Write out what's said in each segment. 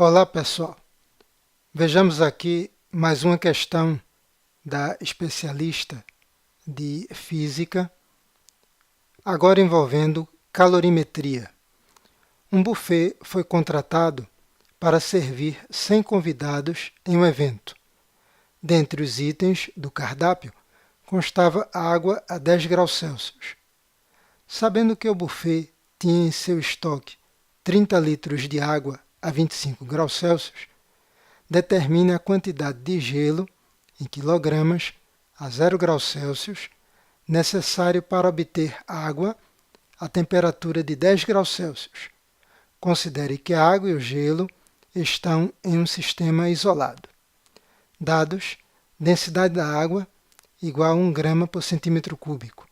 Olá, pessoal. Vejamos aqui mais uma questão da especialista de física, agora envolvendo calorimetria. Um buffet foi contratado para servir 100 convidados em um evento. Dentre os itens do cardápio constava água a 10 graus Celsius. Sabendo que o buffet tinha em seu estoque 30 litros de água a 25 graus Celsius, determine a quantidade de gelo, em quilogramas, a 0 graus Celsius, necessário para obter água a temperatura de 10 graus Celsius. Considere que a água e o gelo estão em um sistema isolado. Dados: densidade da água igual a 1 grama por centímetro cúbico.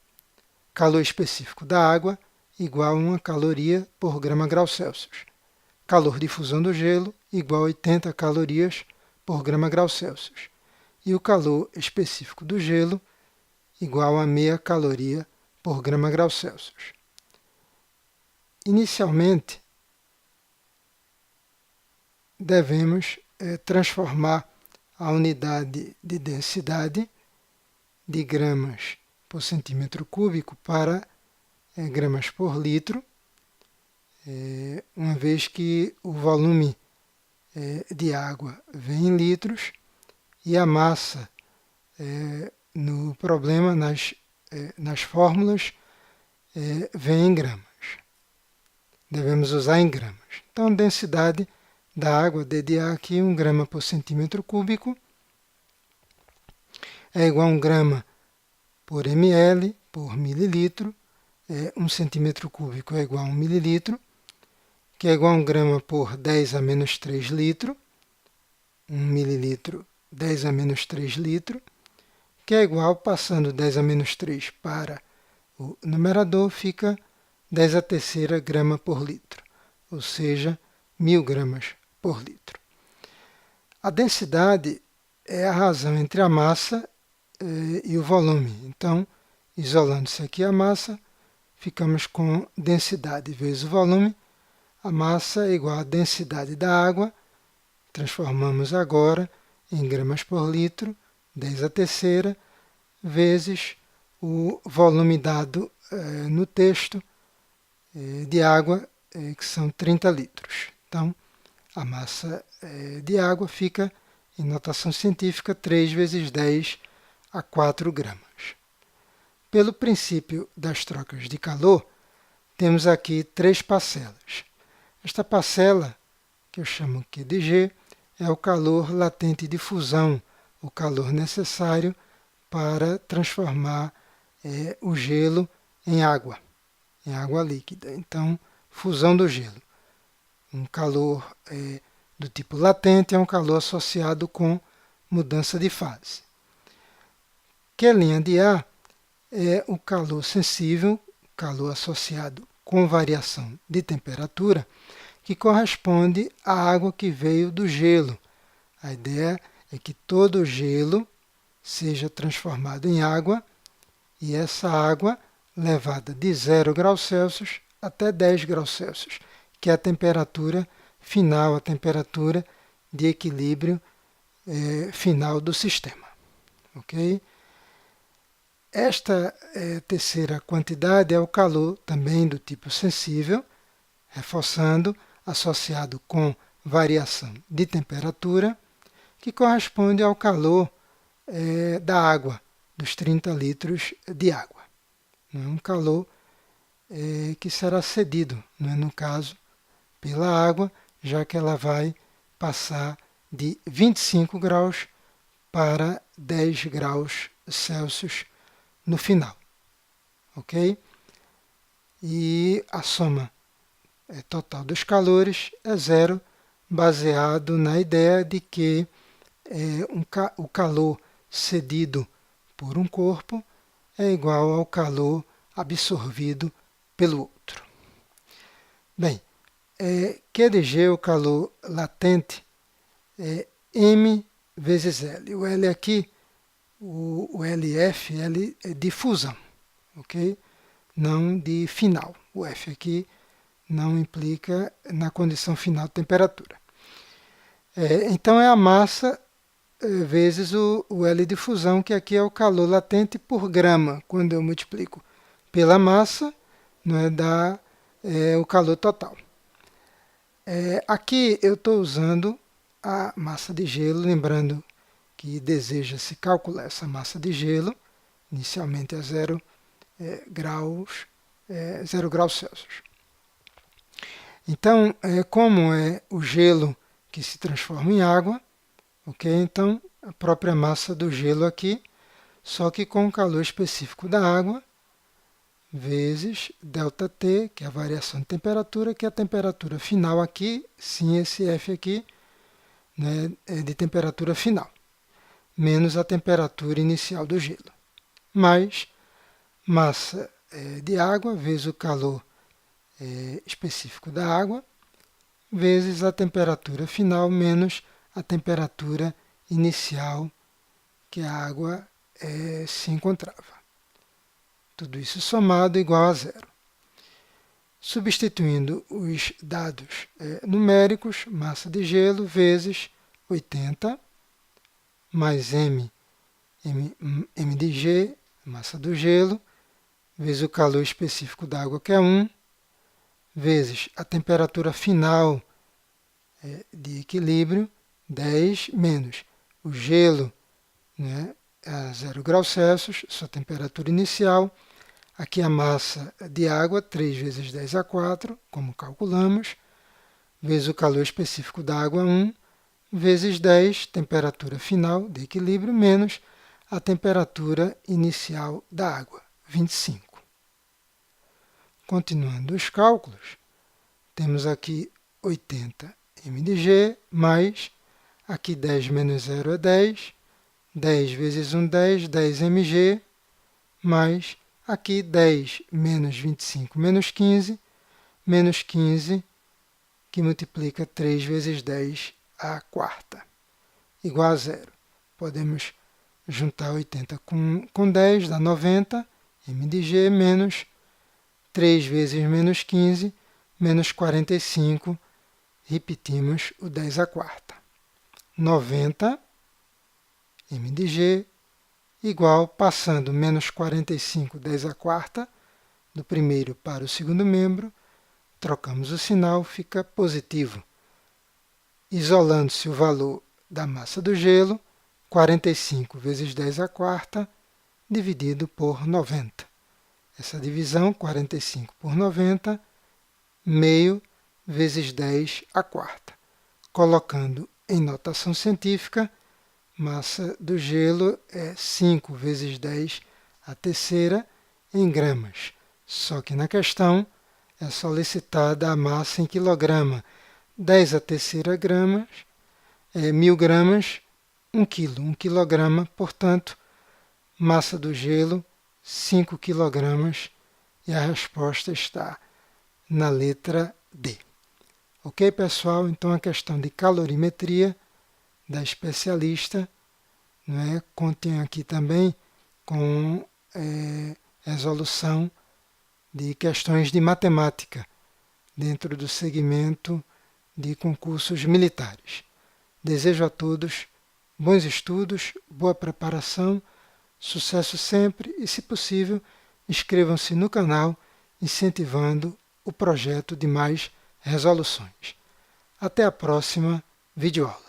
Calor específico da água igual a 1 caloria por grama grau Celsius. Calor de fusão do gelo igual a 80 calorias por grama grau Celsius. E o calor específico do gelo igual a meia caloria por grama grau Celsius. Inicialmente, devemos transformar a unidade de densidade de gramas por centímetro cúbico para gramas por litro, uma vez que o volume de água vem em litros e a massa no problema, nas fórmulas, vem em gramas. Devemos usar em gramas. Então, a densidade da água, DDA aqui, 1 grama por centímetro cúbico, é igual a 1 grama por ml por mililitro. 1 centímetro cúbico é igual a 1 mililitro, que é igual a 1 grama por 10 a menos 3 litro, 1 mililitro, 10 a menos 3 litro, que é igual, passando 10 a menos 3 para o numerador, fica 10 a terceira grama por litro, ou seja, 1000 gramas por litro. A densidade é a razão entre a massa e o volume. Então, isolando-se aqui a massa, ficamos com densidade vezes o volume. A massa é igual à densidade da água, transformamos agora em gramas por litro, 10 a terceira, vezes o volume dado no texto de água, que são 30 litros. Então, a massa de água fica, em notação científica, 3 vezes 10 a 4 gramas. Pelo princípio das trocas de calor, temos aqui 3 parcelas. Esta parcela, que eu chamo aqui de G, é o calor latente de fusão, o calor necessário para transformar o gelo em água líquida. Então, fusão do gelo. Um calor do tipo latente é um calor associado com mudança de fase. Q' de A é o calor sensível, calor associado com variação de temperatura, que corresponde à água que veio do gelo. A ideia é que todo o gelo seja transformado em água e essa água levada de 0 graus Celsius até 10 graus Celsius, que é a temperatura final, a temperatura de equilíbrio final do sistema. Ok? Esta terceira quantidade é o calor também do tipo sensível, reforçando, associado com variação de temperatura, que corresponde ao calor da água, dos 30 litros de água. Não é um calor que será cedido, não é, no caso, pela água, já que ela vai passar de 25 graus para 10 graus Celsius no final. Ok? E a soma total dos calores é zero, baseado na ideia de que o calor cedido por um corpo é igual ao calor absorvido pelo outro. Bem, Q de G, o calor latente, é M vezes L. O L aqui, o LF, L é de fusão, ok? Não de final. O F aqui não implica na condição final de temperatura. Então, é a massa vezes o L de fusão, que aqui é o calor latente por grama. Quando eu multiplico pela massa, dá o calor total. Aqui eu estou usando a massa de gelo, lembrando que deseja-se calcular essa massa de gelo, inicialmente a 0 graus Celsius. Então, como é o gelo que se transforma em água, ok? Então, a própria massa do gelo aqui, só que com o calor específico da água, vezes ΔT, que é a variação de temperatura, que é a temperatura final aqui, sim, esse F aqui, é de temperatura final, menos a temperatura inicial do gelo, mais massa de água, vezes o calor específico da água, vezes a temperatura final, menos a temperatura inicial que a água se encontrava. Tudo isso somado igual a 0. Substituindo os dados numéricos, massa de gelo vezes 80, mais m de G, massa do gelo, vezes o calor específico da água, que é 1, vezes a temperatura final de equilíbrio, 10, menos o gelo a 0 graus Celsius, sua temperatura inicial. Aqui a massa de água, 3 vezes 10 a 4, como calculamos, vezes o calor específico da água, 1, vezes 10, temperatura final de equilíbrio, menos a temperatura inicial da água, 25. Continuando os cálculos, temos aqui 80 mdg, mais, aqui 10 menos 0 é 10, 10 vezes 1, 10 mg, mais, aqui 10 menos 25 menos 15, que multiplica 3 vezes 10 à quarta, igual a 0. Podemos juntar 80 com 10, dá 90, mdg, menos 3 vezes menos 15, menos 45, repetimos o 10 à quarta. 90 mdg igual, passando menos 45, 10 à quarta, do primeiro para o segundo membro, trocamos o sinal, fica positivo. Isolando-se o valor da massa do gelo, 45 vezes 10 à quarta, dividido por 90. Essa divisão, 45 por 90, meio vezes 10 à quarta. Colocando em notação científica, massa do gelo é 5 vezes 10 à terceira em gramas. Só que na questão é solicitada a massa em quilograma. 10 à terceira gramas, 1000 gramas, 1 quilo. 1 quilograma, portanto, massa do gelo, 5 quilogramas. E a resposta está na letra D. Ok, pessoal? Então, a questão de calorimetria da especialista, contém aqui também com resolução de questões de matemática dentro do segmento de concursos militares. Desejo a todos bons estudos, boa preparação, sucesso sempre e, se possível, inscrevam-se no canal, incentivando o projeto de mais resoluções. Até a próxima videoaula.